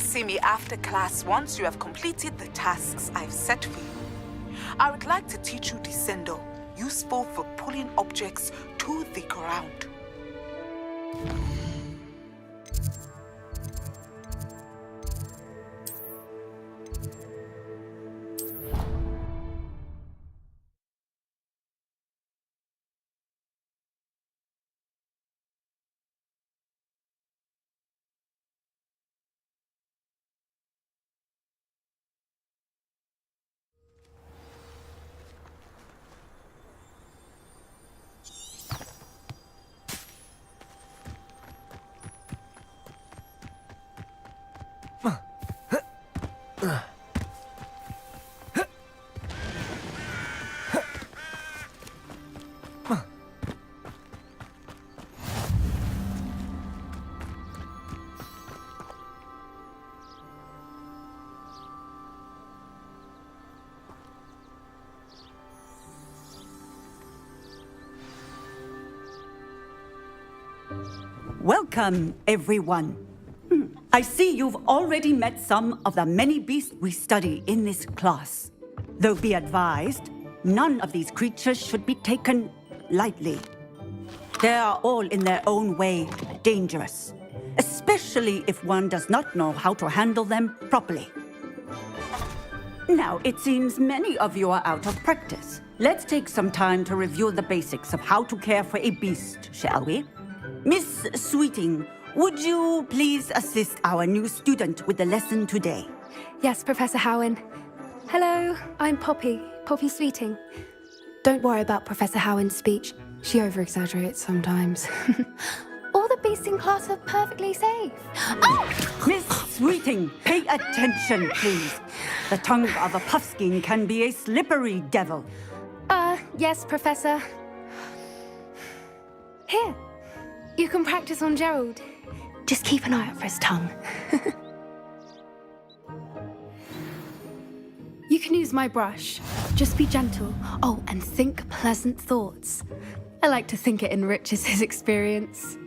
see me after class once you have completed the tasks I've set for you. I would like to teach you Descendo, useful for pulling objects to the ground. Welcome, everyone. I see you've already met some of the many beasts we study in this class. Though be advised, none of these creatures should be taken lightly. They are all in their own way dangerous, especially if one does not know how to handle them properly. Now, it seems many of you are out of practice. Let's take some time to review the basics of how to care for a beast, shall we? Miss Sweeting, would you please assist our new student with the lesson today? Yes, Professor Howen. Hello, I'm Poppy Sweeting. Don't worry about Professor Howen's speech. She over-exaggerates sometimes. All the beasts in class are perfectly safe. Oh! Miss Sweeting, pay attention, please. The tongue of a puffskein can be a slippery devil. Yes, Professor. Here, you can practice on Gerald. Just keep an eye out for his tongue. You can use my brush. Just be gentle. Oh, and think pleasant thoughts. I like to think it enriches his experience.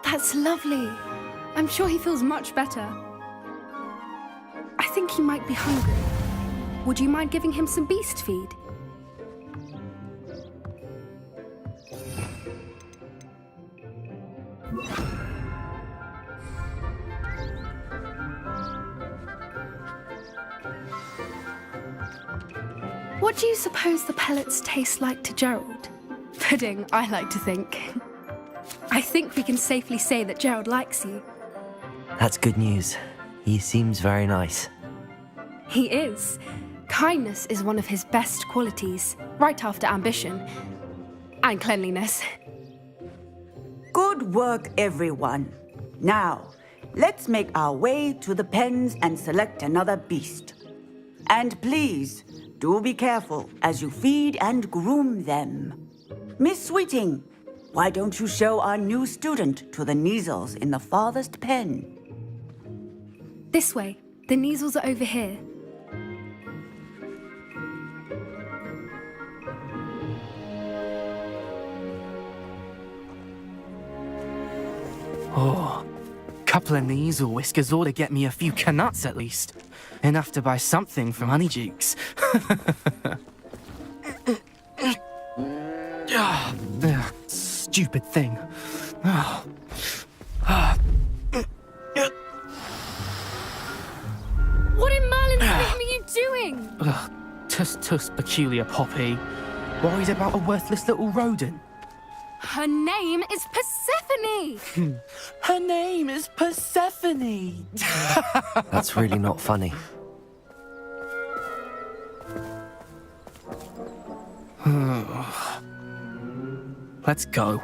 That's lovely. I'm sure he feels much better. I think he might be hungry. Would you mind giving him some beast feed? What do you suppose the pellets taste like to Gerald? Pudding, I like to think. I think we can safely say that Gerald likes you. That's good news. He seems very nice. He is. Kindness is one of his best qualities, right after ambition. And cleanliness. Good work, everyone. Now, let's make our way to the pens and select another beast. And please, do be careful as you feed and groom them. Miss Sweeting, why don't you show our new student to the Neasels in the farthest pen? This way. The Neasels are over here. Oh, couple of Neasel whiskers ought to get me a few canuts at least. Enough to buy something from Honeydukes. Stupid thing. What in Merlin's name are you doing? Tuss, peculiar Poppy. Worried about a worthless little rodent? Her name is Persephone! Her name is Persephone! That's really not funny. Let's go.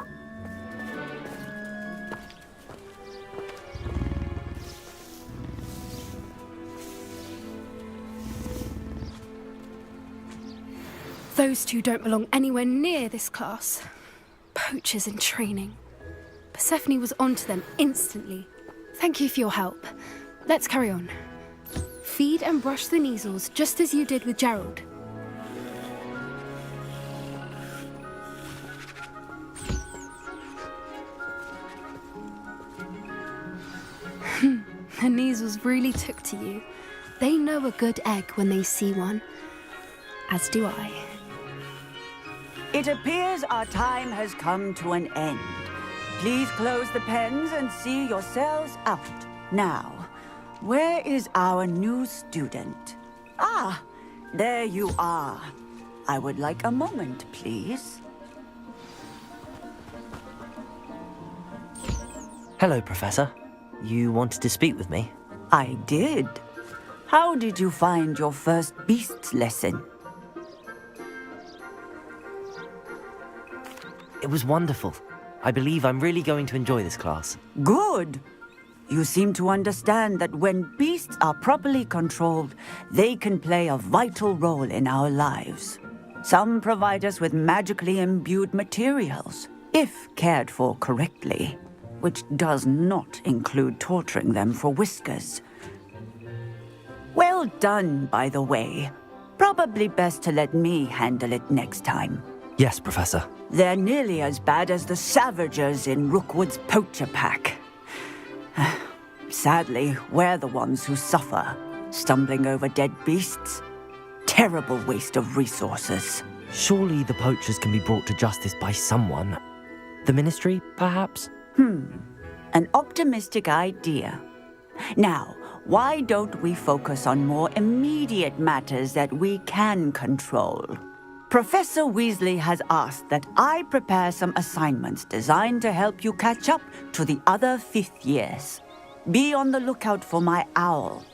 Those two don't belong anywhere near this class. Poachers in training. Persephone was onto them instantly. Thank you for your help. Let's carry on. Feed and brush the Neasels just as you did with Gerald. The Neasels really took to you. They know a good egg when they see one. As do I. It appears our time has come to an end. Please close the pens and see yourselves out. Now, where is our new student? Ah, there you are. I would like a moment, please. Hello, Professor. You wanted to speak with me? I did. How did you find your first beasts lesson? It was wonderful. I believe I'm really going to enjoy this class. Good. You seem to understand that when beasts are properly controlled, they can play a vital role in our lives. Some provide us with magically imbued materials, if cared for correctly, which does not include torturing them for whiskers. Well done, by the way. Probably best to let me handle it next time. Yes, Professor. They're nearly as bad as the Savagers in Rookwood's poacher pack. Sadly, we're the ones who suffer, stumbling over dead beasts. Terrible waste of resources. Surely the poachers can be brought to justice by someone. The Ministry, perhaps? An optimistic idea. Now, why don't we focus on more immediate matters that we can control? Professor Weasley has asked that I prepare some assignments designed to help you catch up to the other fifth years. Be on the lookout for my owl.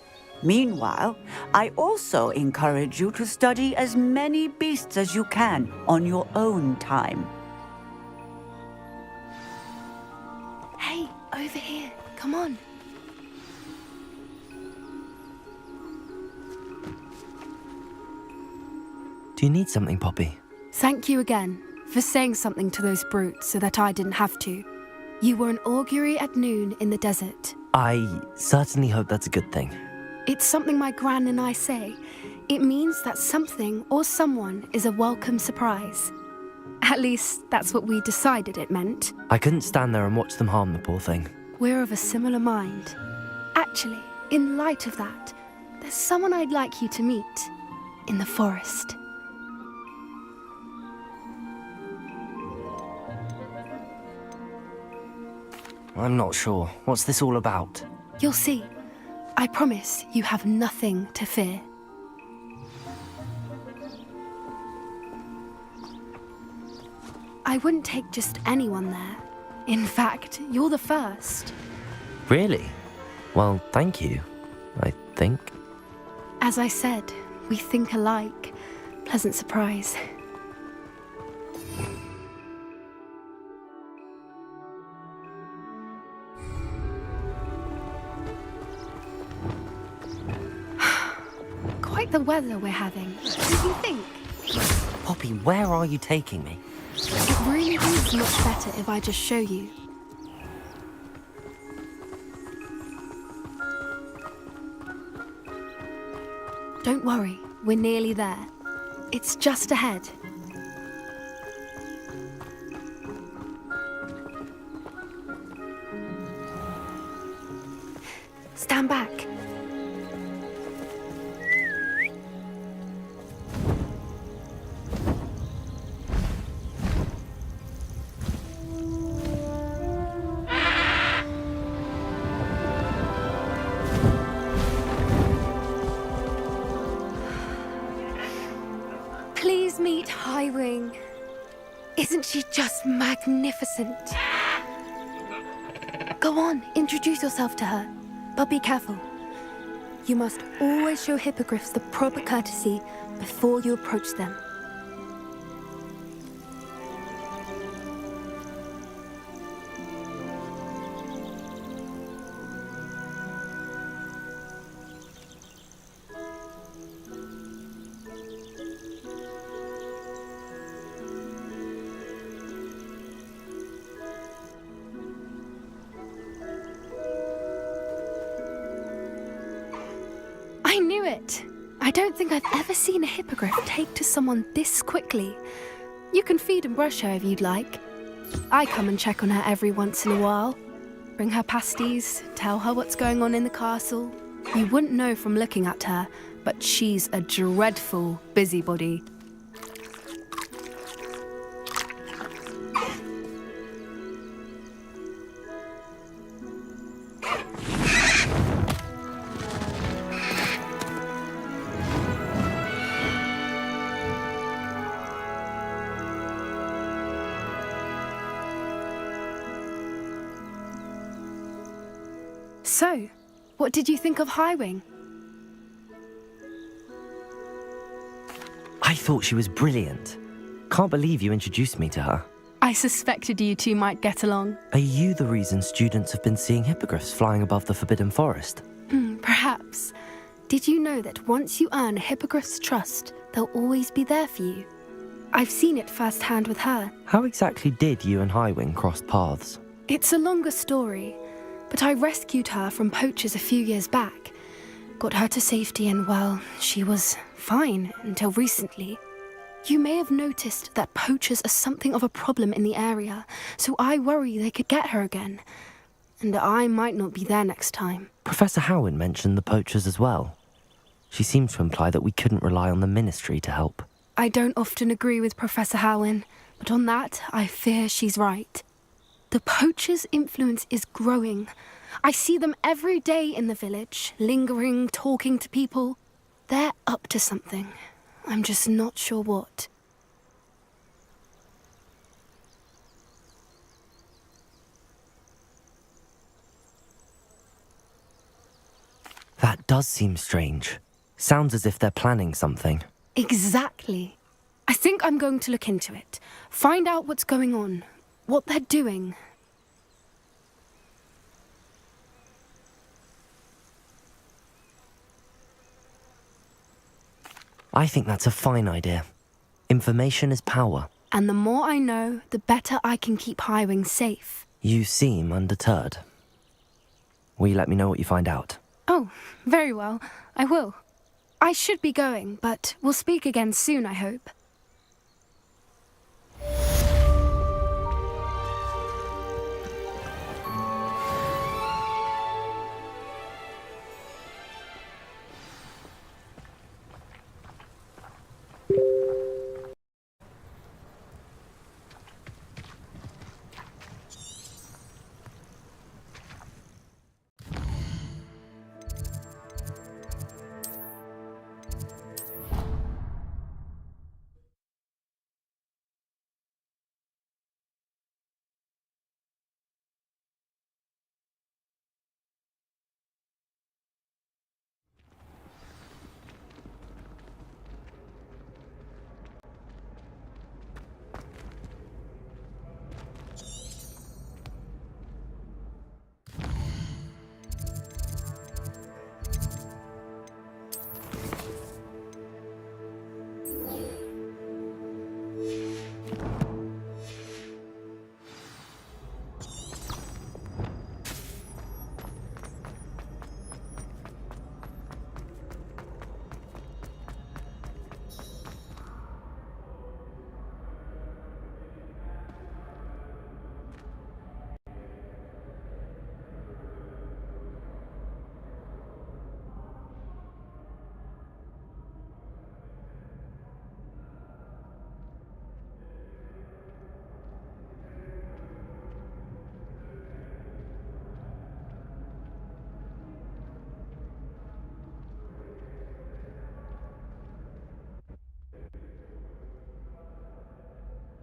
Meanwhile, I also encourage you to study as many beasts as you can on your own time. Hey, over here. Come on. Do you need something, Poppy? Thank you again for saying something to those brutes so that I didn't have to. You were an augury at noon in the desert. I certainly hope that's a good thing. It's something my gran and I say. It means that something or someone is a welcome surprise. At least, that's what we decided it meant. I couldn't stand there and watch them harm the poor thing. We're of a similar mind. Actually, in light of that, there's someone I'd like you to meet. In the forest. I'm not sure. What's this all about? You'll see. I promise you have nothing to fear. I wouldn't take just anyone there. In fact, you're the first. Really? Well, thank you, I think. As I said, we think alike. Pleasant surprise. Quite the weather we're having. What do you think? Poppy, where are you taking me? It really is much better if I just show you. Don't worry, we're nearly there. It's just ahead. Stand back. Please meet Highwing. Isn't she just magnificent? Go on, introduce yourself to her. But be careful. You must always show hippogriffs the proper courtesy before you approach them. I don't think I've ever seen a hippogriff take to someone this quickly. You can feed and brush her if you'd like. I come and check on her every once in a while. Bring her pasties, tell her what's going on in the castle. You wouldn't know from looking at her, but she's a dreadful busybody. So, what did you think of Highwing? I thought she was brilliant. Can't believe you introduced me to her. I suspected you two might get along. Are you the reason students have been seeing hippogriffs flying above the Forbidden Forest? Perhaps. Did you know that once you earn a hippogriff's trust, they'll always be there for you? I've seen it firsthand with her. How exactly did you and Highwing cross paths? It's a longer story, but I rescued her from poachers a few years back. Got her to safety and, well, she was fine until recently. You may have noticed that poachers are something of a problem in the area, so I worry they could get her again. And I might not be there next time. Professor Howin mentioned the poachers as well. She seemed to imply that we couldn't rely on the Ministry to help. I don't often agree with Professor Howin, but on that, I fear she's right. The poachers' influence is growing. I see them every day in the village, lingering, talking to people. They're up to something. I'm just not sure what. That does seem strange. Sounds as if they're planning something. Exactly. I think I'm going to look into it. Find out what's going on, what they're doing. I think that's a fine idea. Information is power. And the more I know, the better I can keep Highwing safe. You seem undeterred. Will you let me know what you find out? Oh, very well. I will. I should be going, but we'll speak again soon, I hope.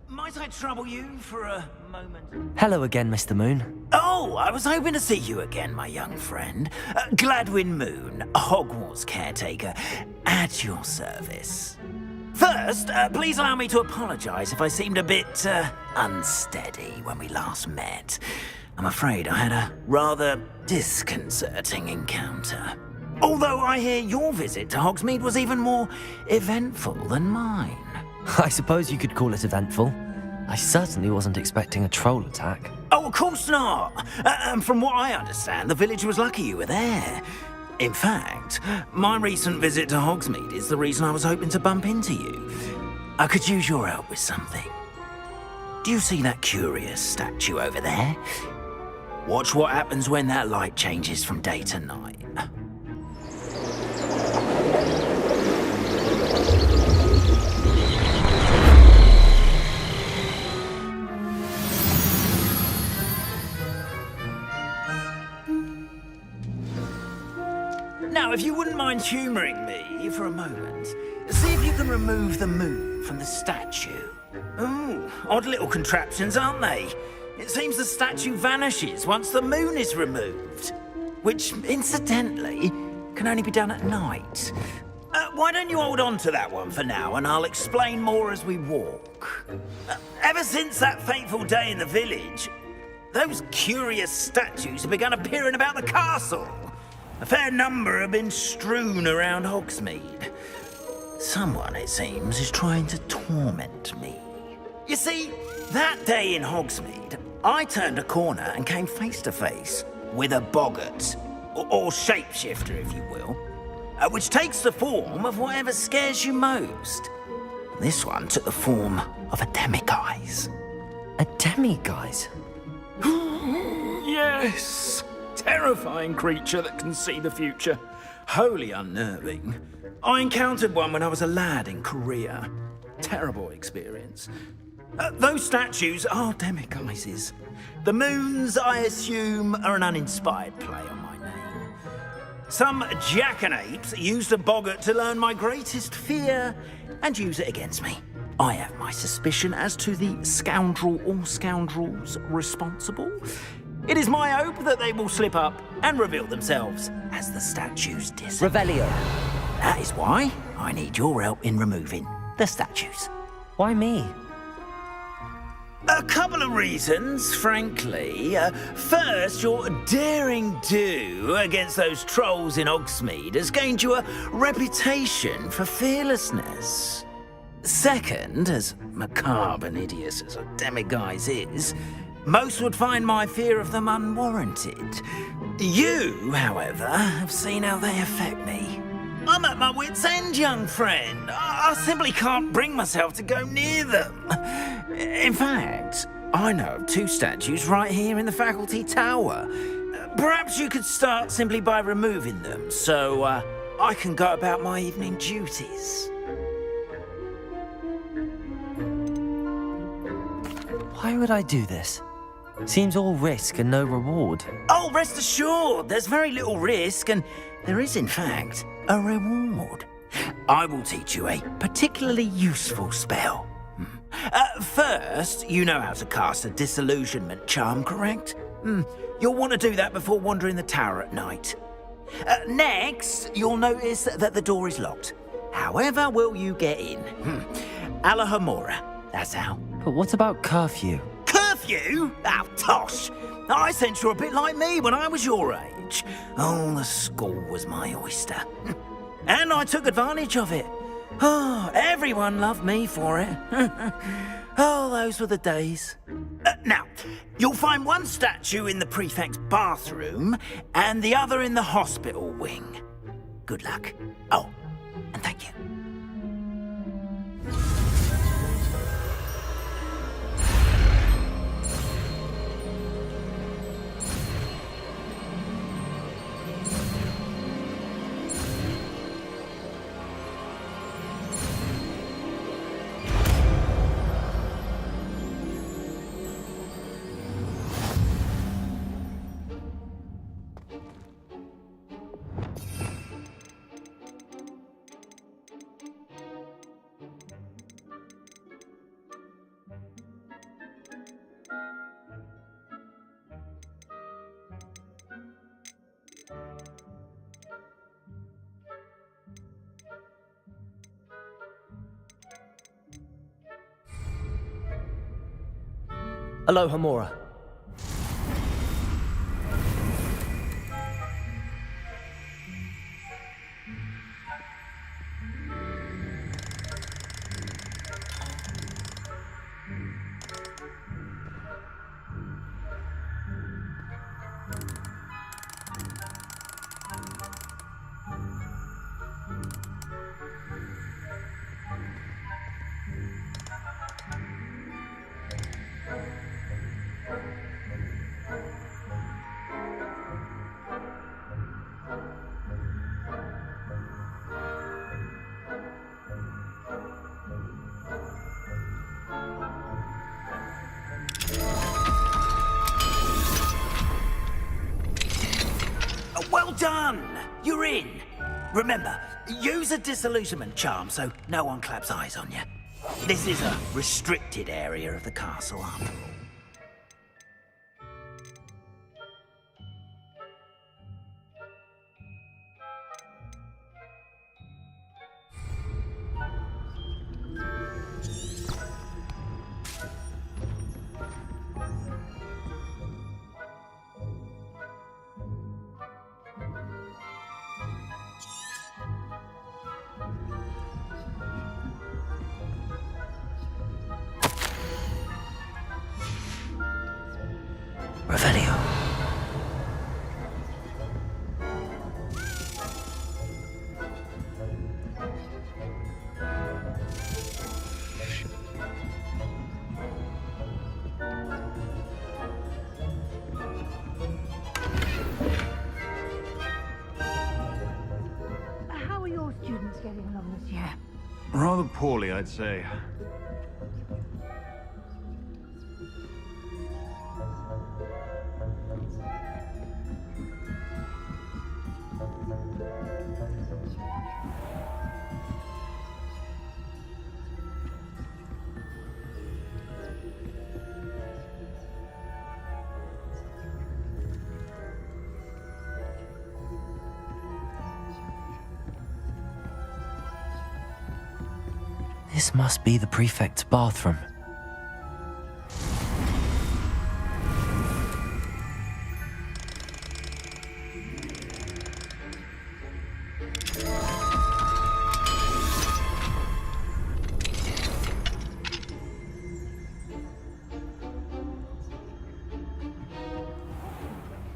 Might I trouble you for a moment? Hello again, Mr. Moon. Oh, I was hoping to see you again, my young friend. Gladwin Moon, Hogwarts caretaker, at your service. First, please allow me to apologize if I seemed a bit, unsteady when we last met. I'm afraid I had a rather disconcerting encounter. Although I hear your visit to Hogsmeade was even more eventful than mine. I suppose you could call it eventful. I certainly wasn't expecting a troll attack. Oh, of course not. And from what I understand, the village was lucky you were there. In fact, my recent visit to Hogsmeade is the reason I was hoping to bump into you. I could use your help with something. Do you see that curious statue over there? Watch what happens when that light changes from day to night. Now, if you wouldn't mind humouring me for a moment, see if you can remove the moon from the statue. Ooh, odd little contraptions, aren't they? It seems the statue vanishes once the moon is removed, which, incidentally, can only be done at night. Why don't you hold on to that one for now, and I'll explain more as we walk. Ever since that fateful day in the village, those curious statues have begun appearing about the castle. A fair number have been strewn around Hogsmeade. Someone, it seems, is trying to torment me. You see, that day in Hogsmeade, I turned a corner and came face to face with a boggart, or shapeshifter, if you will, which takes the form of whatever scares you most. This one took the form of a demiguise. A demiguise? Yes! Terrifying creature that can see the future. Wholly unnerving. I encountered one when I was a lad in Korea. Terrible experience. Those statues are demiguises. The moons, I assume, are an uninspired play on my name. Some jackanapes used a boggart to learn my greatest fear and use it against me. I have my suspicion as to the scoundrel or scoundrels responsible. It is my hope that they will slip up and reveal themselves as the statues disappear. Revelio. That is why I need your help in removing the statues. Why me? A couple of reasons, frankly. First, your daring do against those trolls in Hogsmeade has gained you a reputation for fearlessness. Second, as macabre and hideous as a demiguise is, most would find my fear of them unwarranted. You, however, have seen how they affect me. I'm at my wit's end, young friend. I simply can't bring myself to go near them. In fact, I know of two statues right here in the faculty tower. Perhaps you could start simply by removing them, so I can go about my evening duties. Why would I do this? Seems all risk and no reward. Oh, rest assured, there's very little risk, and there is, in fact, a reward. I will teach you a particularly useful spell. First, you know how to cast a disillusionment charm, correct? You'll want to do that before wandering the tower at night. Next, you'll notice that the door is locked. However will you get in? Alahomora, that's how. But what about curfew? Curfew? Oh, tosh. I sense you're a bit like me when I was your age. Oh, the school was my oyster. And I took advantage of it. Oh, everyone loved me for it. Oh, those were the days. Now, you'll find one statue in the prefect's bathroom and the other in the hospital wing. Good luck. Oh, and thank you. Alohomora. Well done! You're in. Remember, use a disillusionment charm so no one claps eyes on you. This is a restricted area of the castle, after all. Revelio. How are your students getting along this year? Rather poorly, I'd say. This must be the prefect's bathroom.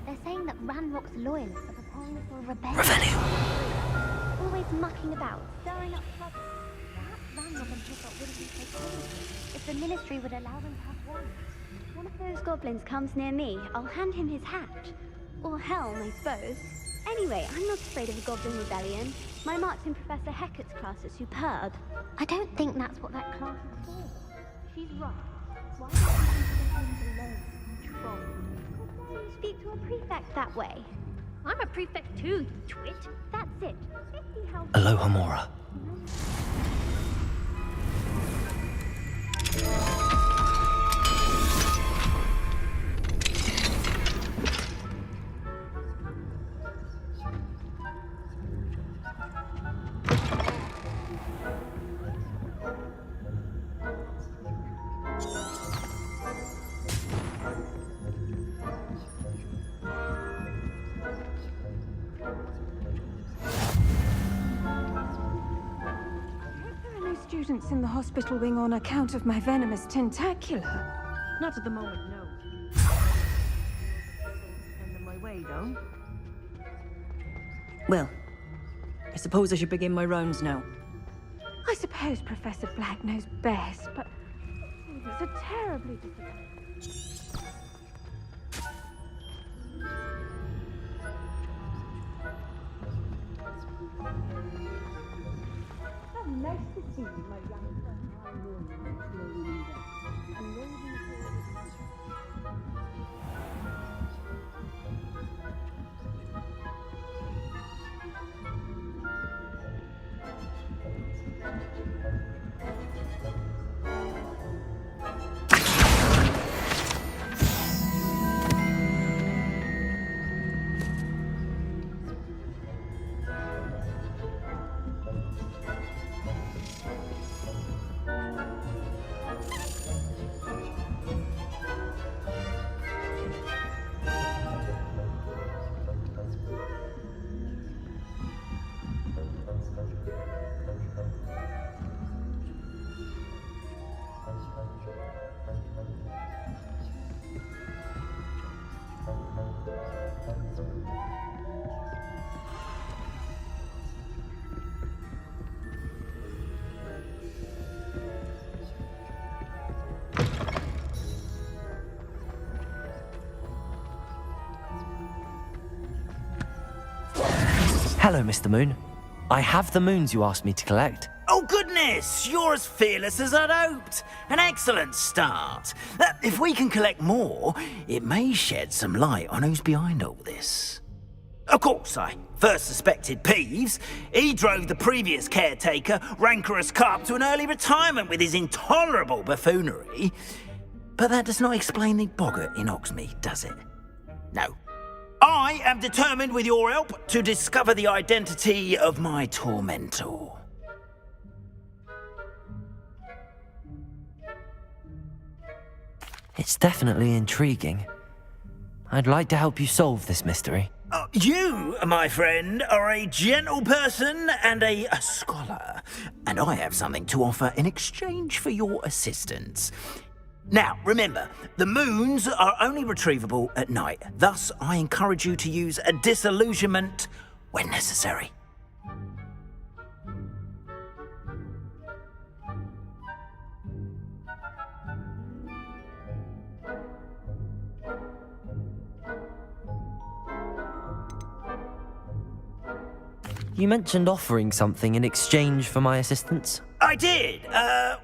They're saying that Ranrock's loyalists are preparing for a rebellion. Revelio. Always mucking about, stirring up trouble. Perhaps Ranrock and Hogwarts wouldn't be so cold if the Ministry would allow them to have one. One of those goblins comes near me, I'll hand him his hat. Or helm, I suppose. Anyway, I'm not afraid of a goblin rebellion. My marks in Professor Hecat's class are superb. I don't think that's what that class is for. She's right. Why don't you leave alone, troll? How dare you speak to a prefect that way? I'm a prefect too, you twit. That's it. 50 how... Aloha Mora. Students in the hospital wing on account of my venomous tentacula. Not at the moment, no. Send them my way, though. Well, I suppose I should begin my rounds now. I suppose Professor Black knows best, but these are terribly difficult. Nice to see you, my young friend. I know you are slowly leaving. Hello, Mr. Moon. I have the moons you asked me to collect. Oh, goodness! You're as fearless as I'd hoped. An excellent start. If we can collect more, it may shed some light on who's behind all this. Of course, I first suspected Peeves. He drove the previous caretaker, rancorous carp, to an early retirement with his intolerable buffoonery. But that does not explain the boggart in Oxmead, does it? No. I am determined, with your help, to discover the identity of my tormentor. It's definitely intriguing. I'd like to help you solve this mystery. You, my friend, are a gentle person and a scholar, and I have something to offer in exchange for your assistance. Now, remember, the moons are only retrievable at night. Thus, I encourage you to use a disillusionment when necessary. You mentioned offering something in exchange for my assistance? I did.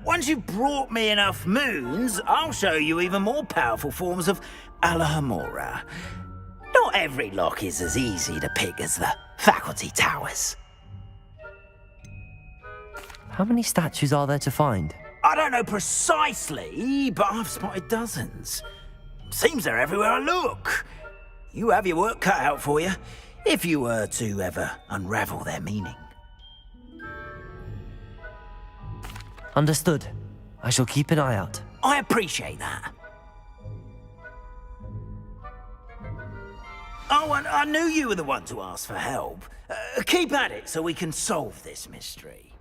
Once you've brought me enough moons, I'll show you even more powerful forms of Alohomora. Not every lock is as easy to pick as the faculty towers. How many statues are there to find? I don't know precisely, but I've spotted dozens. Seems they're everywhere I look. You have your work cut out for you, if you were to ever unravel their meaning. Understood. I shall keep an eye out. I appreciate that. Oh, and I knew you were the one to ask for help. Keep at it so we can solve this mystery.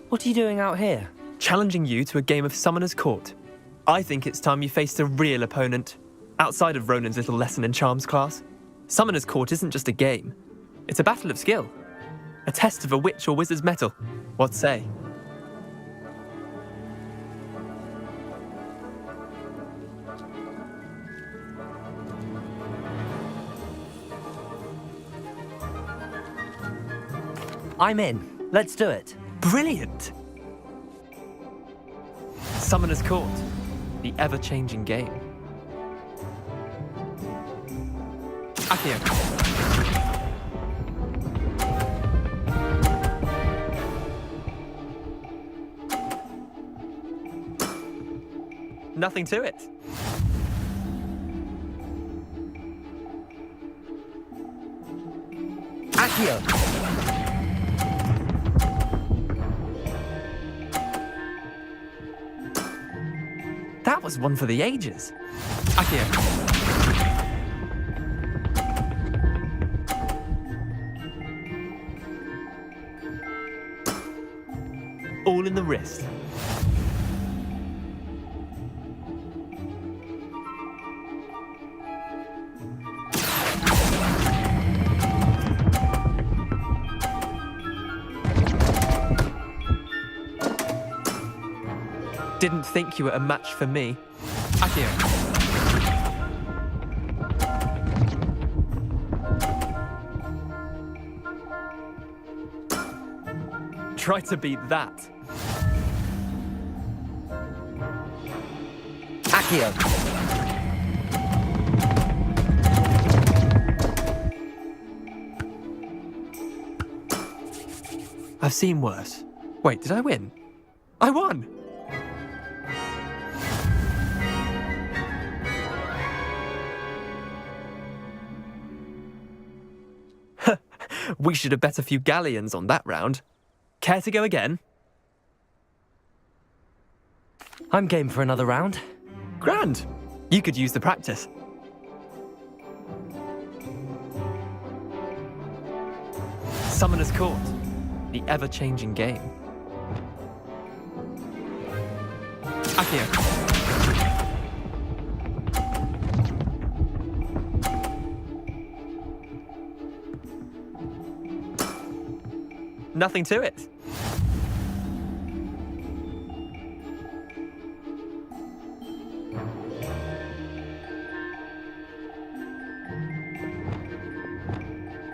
What are you doing out here? Challenging you to a game of Summoner's Court. I think it's time you faced a real opponent, outside of Ronan's little lesson in charms class. Summoner's Court isn't just a game. It's a battle of skill. A test of a witch or wizard's mettle. What say? I'm in. Let's do it. Brilliant! Summoner's Court, the ever-changing game. Accio. Nothing to it. Accio. That was one for the ages. Accio. All in the wrist. Didn't think you were a match for me. Akio. Try to beat that. Akio. I've seen worse. Wait, did I win? I won! We should have bet a few galleons on that round. Care to go again? I'm game for another round. Grand! You could use the practice. Summoner's Court. The ever-changing game. Akio. Nothing to it.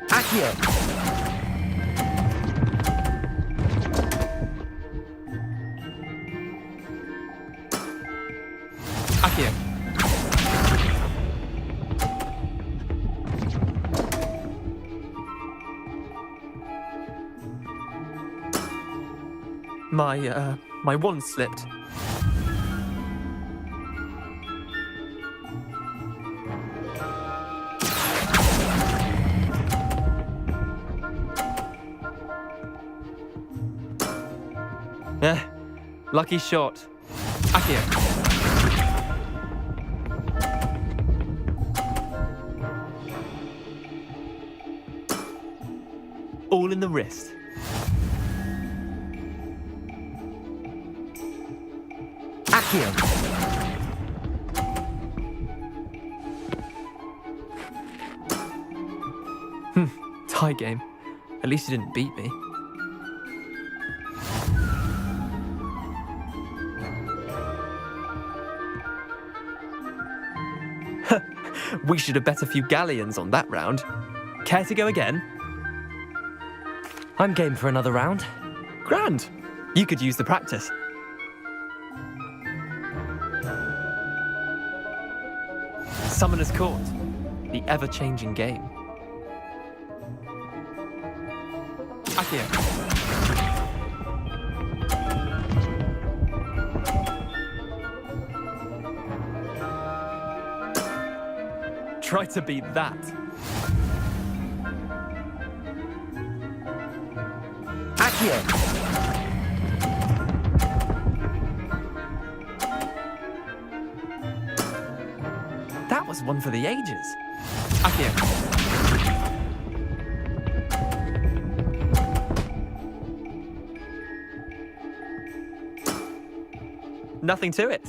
Akio. Akio. My wand slipped. Lucky shot. Akio. All in the wrist. Akio. Tie game. At least you didn't beat me. We should have bet a few galleons on that round. Care to go again? I'm game for another round. Grand. You could use the practice. Summoner's Court. The ever-changing game. Akio. Try to beat that. Akio. That was one for the ages. Akio. Nothing to it.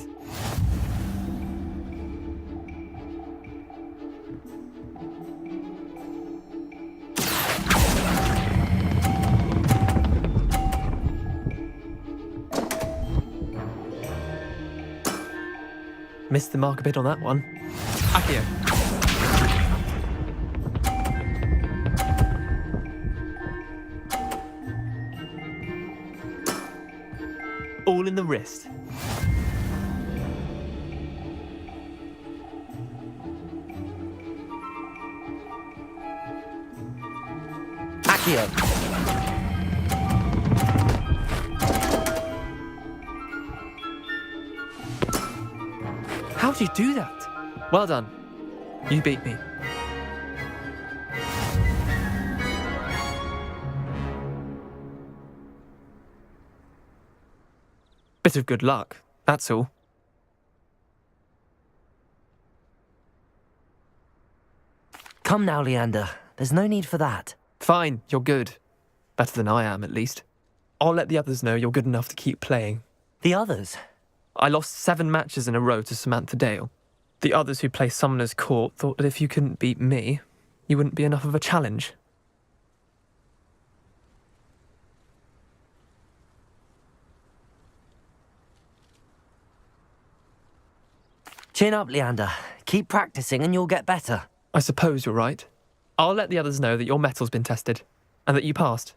Missed the mark a bit on that one. Akio. All in the wrist. Akio. How'd you do that? Well done. You beat me. Bit of good luck, that's all. Come now, Leander. There's no need for that. Fine, you're good. Better than I am, at least. I'll let the others know you're good enough to keep playing. The others? I lost 7 matches in a row to Samantha Dale. The others who play Summoner's Court thought that if you couldn't beat me, you wouldn't be enough of a challenge. Chin up, Leander. Keep practicing and you'll get better. I suppose you're right. I'll let the others know that your metal's been tested, and that you passed.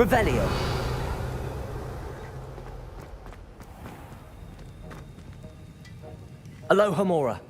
Revelio. Aloha Mora.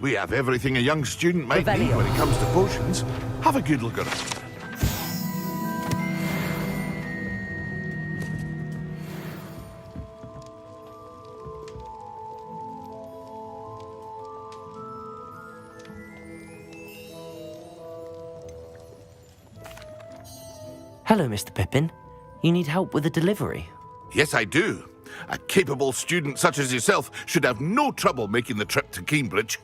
We have everything a young student might need when it comes to potions. Have a good look around. Hello, Mr. Pippin. You need help with a delivery? Yes, I do. A capable student such as yourself should have no trouble making the trip to Cambridge.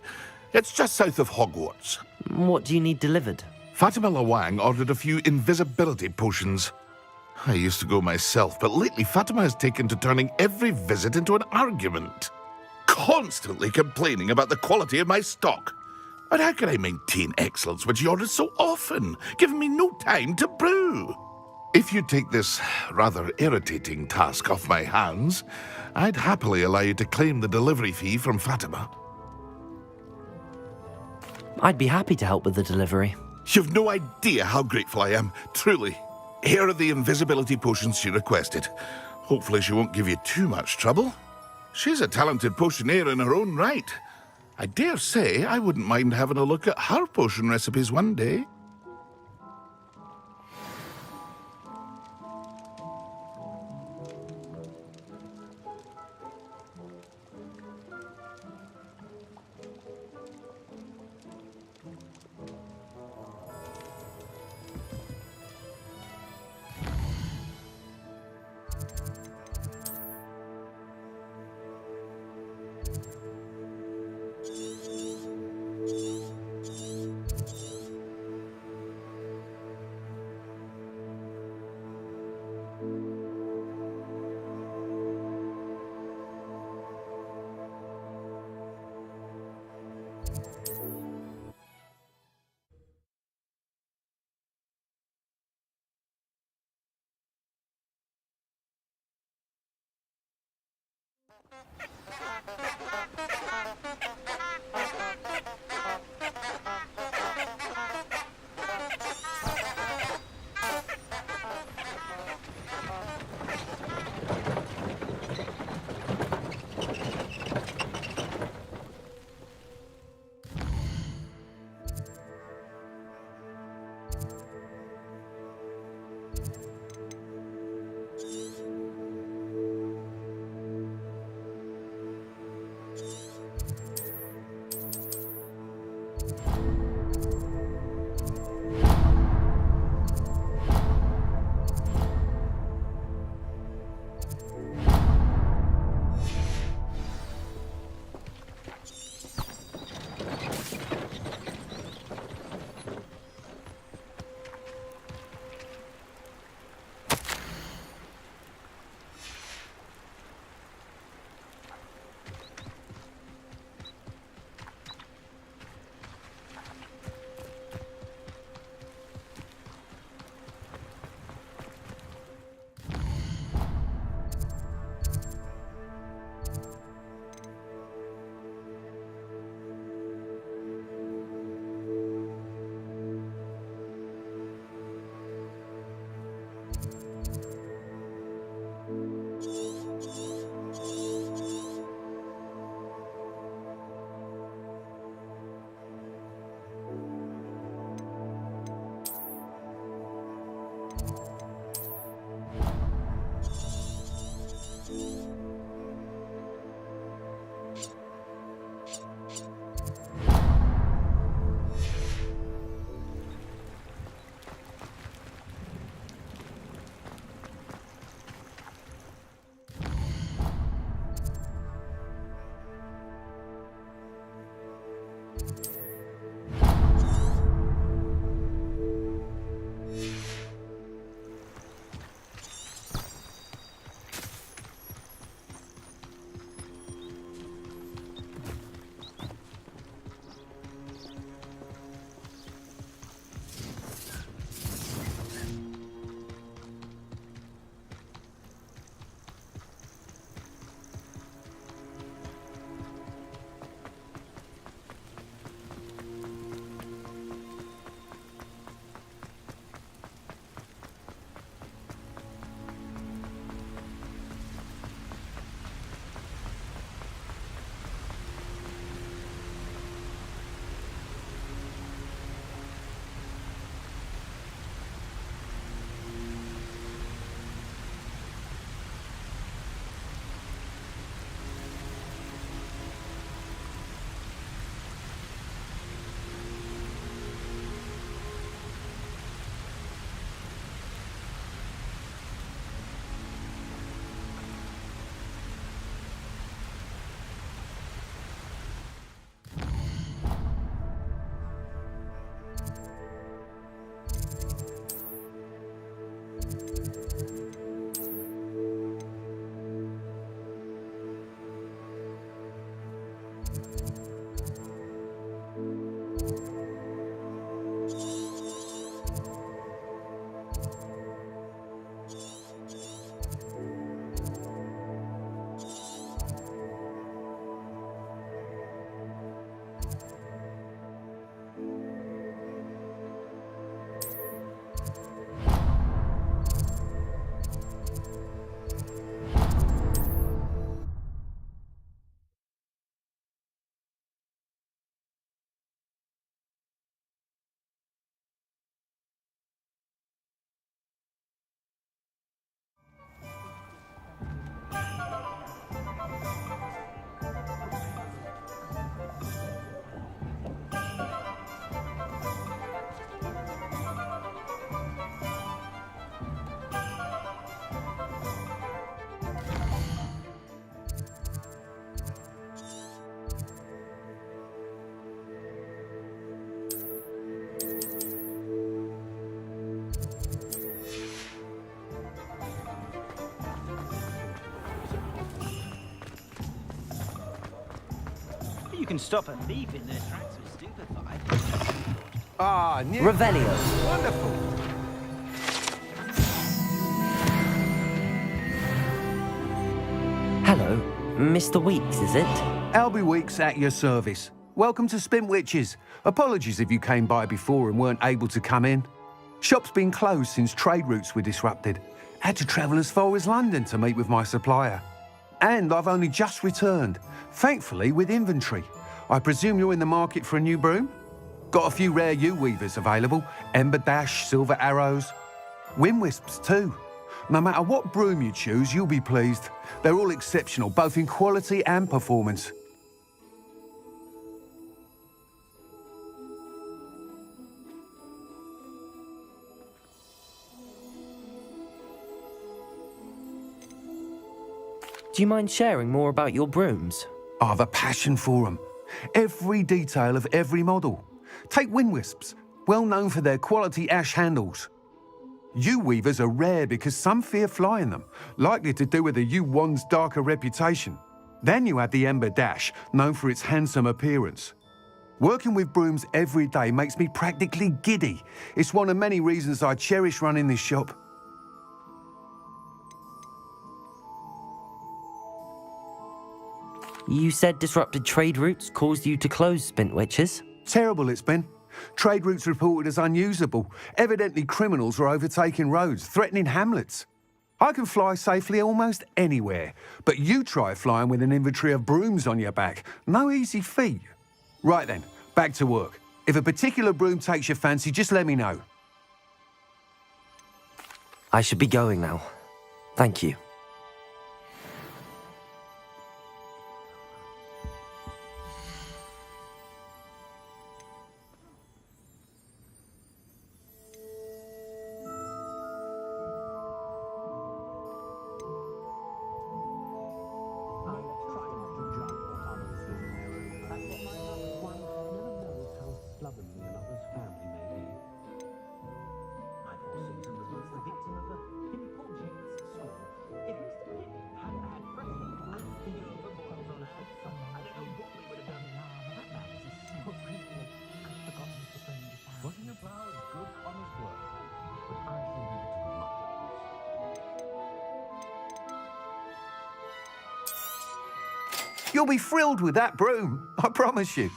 It's just south of Hogwarts. What do you need delivered? Fatima Lawang ordered a few invisibility potions. I used to go myself, but lately Fatima has taken to turning every visit into an argument. Constantly complaining about the quality of my stock. But how can I maintain excellence when she orders so often, giving me no time to brew? If you take this rather irritating task off my hands, I'd happily allow you to claim the delivery fee from Fatima. I'd be happy to help with the delivery. You've no idea how grateful I am, truly. Here are the invisibility potions she requested. Hopefully she won't give you too much trouble. She's a talented potioneer in her own right. I dare say I wouldn't mind having a look at her potion recipes one day. You can stop a thief in their tracks with stupefied. Ah, new. Revelio. Wonderful. Hello, Mr. Weeks, is it? Albie Weeks at your service. Welcome to Spintwitches. Apologies if you came by before and weren't able to come in. Shop's been closed since trade routes were disrupted. Had to travel as far as London to meet with my supplier. And I've only just returned, thankfully with inventory. I presume you're in the market for a new broom? Got a few rare U-weavers available, Ember Dash, Silver Arrows, Wind Wisps too. No matter what broom you choose, you'll be pleased. They're all exceptional, both in quality and performance. Do you mind sharing more about your brooms? I've a passion for them. Every detail of every model. Take Wind Wisps, well known for their quality ash handles. U-weavers are rare because some fear flying them, likely to do with the U-wand's darker reputation. Then you have the Ember Dash, known for its handsome appearance. Working with brooms every day makes me practically giddy. It's one of many reasons I cherish running this shop. You said disrupted trade routes caused you to close Spintwitches? Terrible it's been. Trade routes reported as unusable. Evidently criminals were overtaking roads, threatening hamlets. I can fly safely almost anywhere, but you try flying with an inventory of brooms on your back. No easy feat. Right then, back to work. If a particular broom takes your fancy, just let me know. I should be going now. Thank you. You'll be thrilled with that broom, I promise you.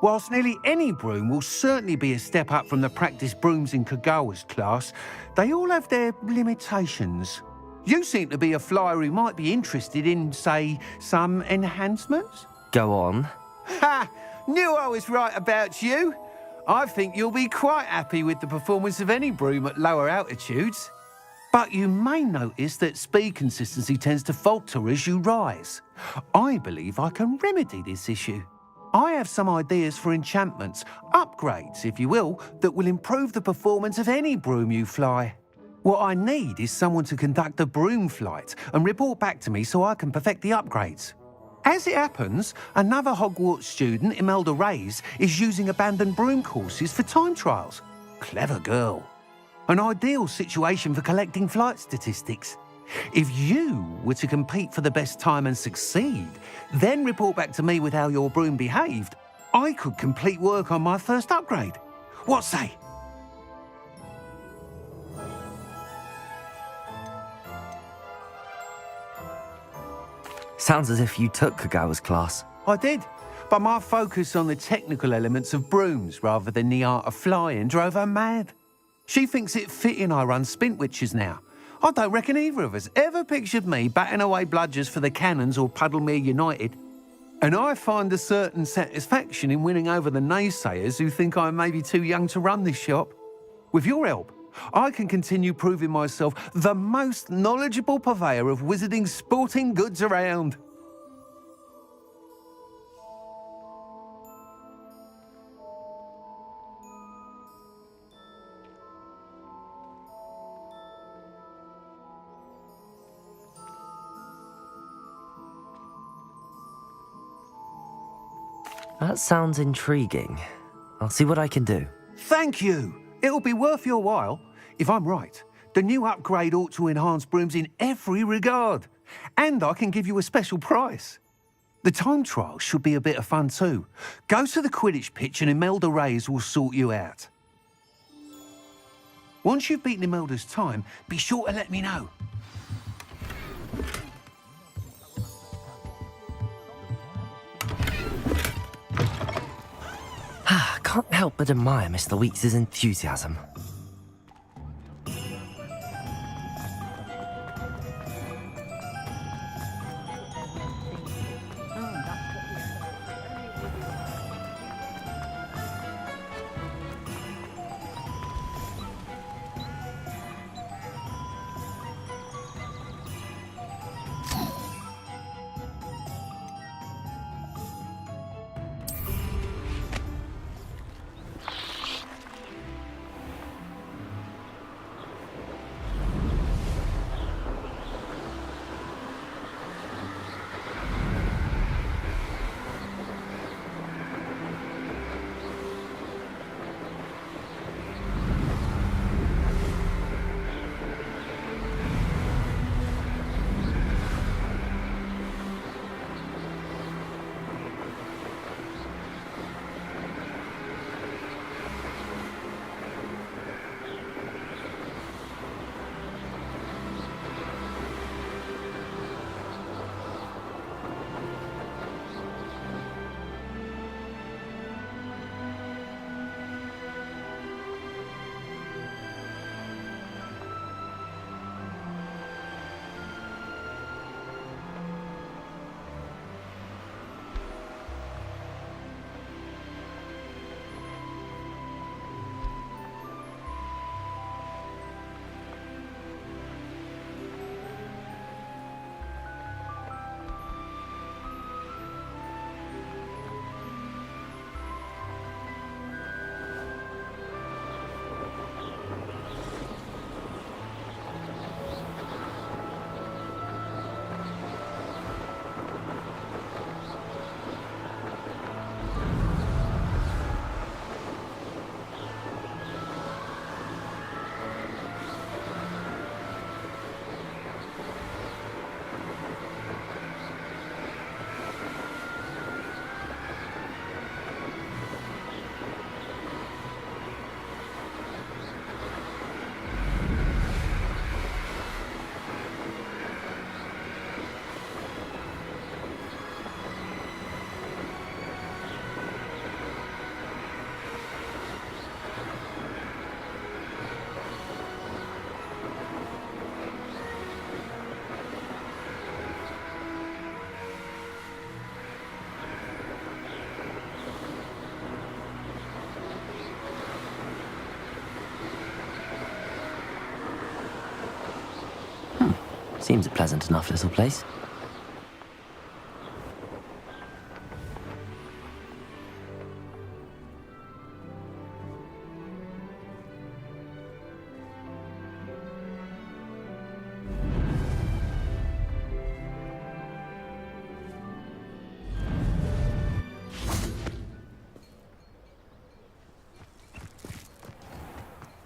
Whilst nearly any broom will certainly be a step up from the practice brooms in Kagawa's class, they all have their limitations. You seem to be a flyer who might be interested in, say, some enhancements? Go on. Ha! Knew I was right about you. I think you'll be quite happy with the performance of any broom at lower altitudes. But you may notice that speed consistency tends to falter as you rise. I believe I can remedy this issue. I have some ideas for enchantments, upgrades, if you will, that will improve the performance of any broom you fly. What I need is someone to conduct a broom flight and report back to me so I can perfect the upgrades. As it happens, another Hogwarts student, Imelda Reyes, is using abandoned broom courses for time trials. Clever girl. An ideal situation for collecting flight statistics. If you were to compete for the best time and succeed, then report back to me with how your broom behaved, I could complete work on my first upgrade. What say? Sounds as if you took Kagawa's class. I did, but my focus on the technical elements of brooms rather than the art of flying drove her mad. She thinks it fitting I run Spintwitches now. I don't reckon either of us ever pictured me batting away bludgers for the Cannons or Puddlemere United. And I find a certain satisfaction in winning over the naysayers who think I may be too young to run this shop. With your help, I can continue proving myself the most knowledgeable purveyor of wizarding sporting goods around. That sounds intriguing. I'll see what I can do. Thank you. It'll be worth your while. If I'm right, the new upgrade ought to enhance brooms in every regard. And I can give you a special price. The time trial should be a bit of fun too. Go to the Quidditch pitch and Imelda Reyes will sort you out. Once you've beaten Imelda's time, be sure to let me know. Can't help but admire Mr. Weeks' enthusiasm. Seems a pleasant enough little place.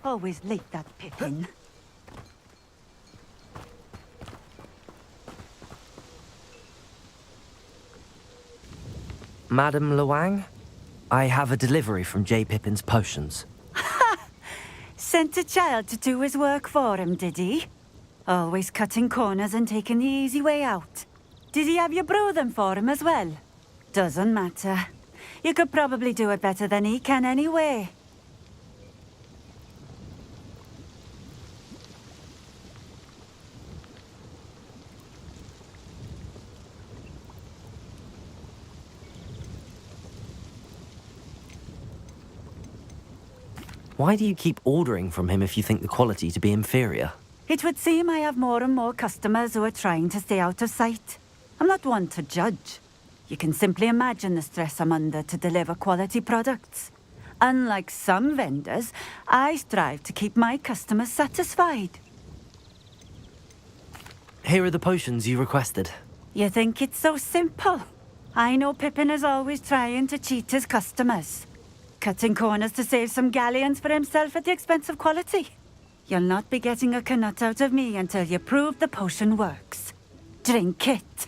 Always late, that Pippin. Madam Luang, I have a delivery from J. Pippin's Potions. Sent a child to do his work for him, did he? Always cutting corners and taking the easy way out. Did he have you brew them for him as well? Doesn't matter. You could probably do it better than he can anyway. Why do you keep ordering from him if you think the quality to be inferior? It would seem I have more and more customers who are trying to stay out of sight. I'm not one to judge. You can simply imagine the stress I'm under to deliver quality products. Unlike some vendors, I strive to keep my customers satisfied. Here are the potions you requested. You think it's so simple? I know Pippin is always trying to cheat his customers. Cutting corners to save some galleons for himself at the expense of quality. You'll not be getting a Knut out of me until you prove the potion works. drink it.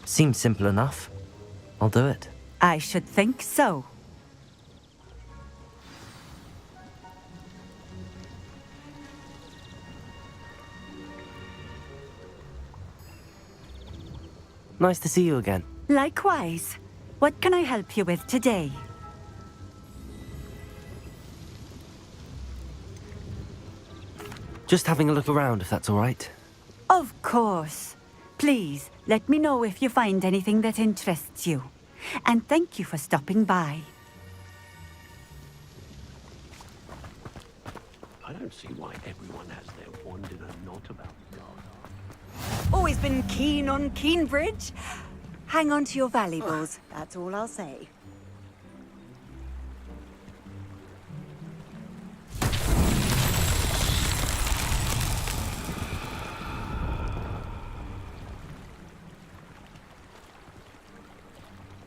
Seems simple enough. I'll do it. I should think so. Nice to see you again. Likewise. What can I help you with today? Just having a look around, if that's all right. Of course. Please, let me know if you find anything that interests you. And thank you for stopping by. I don't see why everyone has their wand in a knot about the Always been keen on Keenbridge. Hang on to your valuables, that's all I'll say.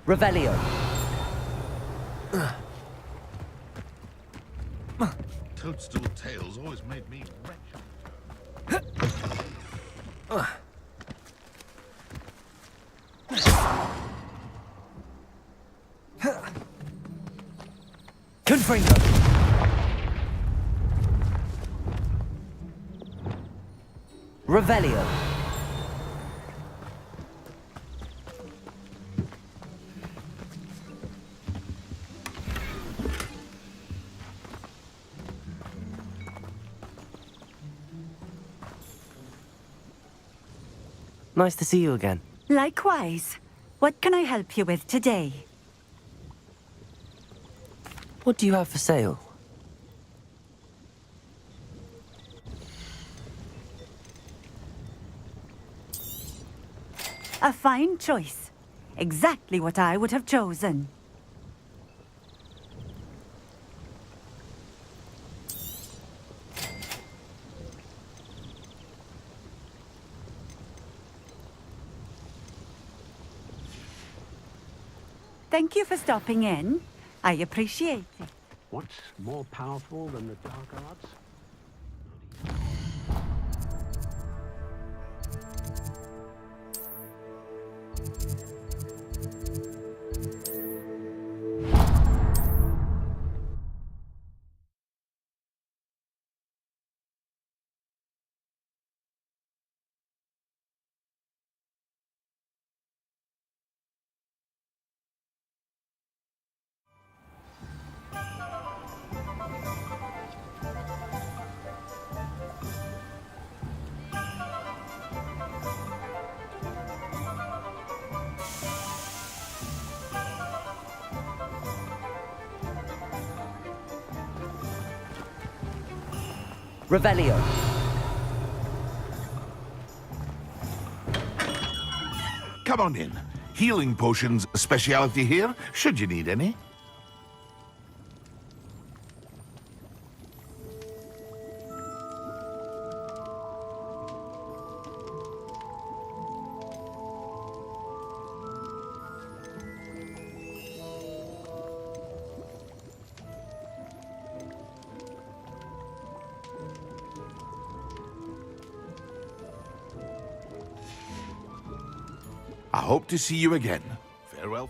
Revelio. Toadstool tales always made me wretched. Confringo. Revelio. Nice to see you again. Likewise. What can I help you with today? What do you have for sale? A fine choice. Exactly what I would have chosen. Thank you for stopping in. I appreciate it. What's more powerful than the dark arts? Revelio. Come on in. Healing potions, a speciality here, should you need any. I hope to see you again. Farewell.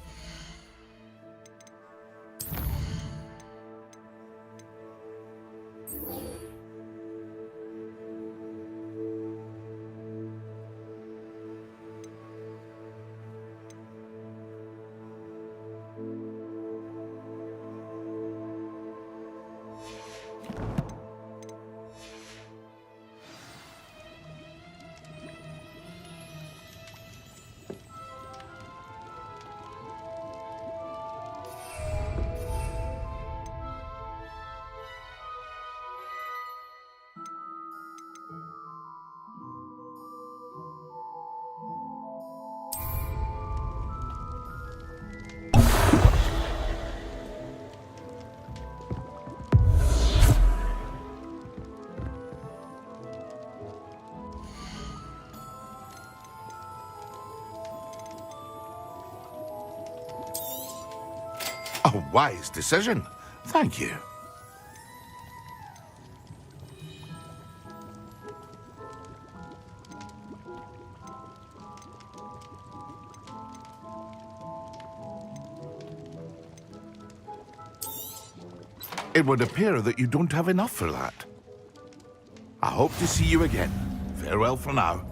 A wise decision. Thank you. It would appear that you don't have enough for that. I hope to see you again. Farewell for now.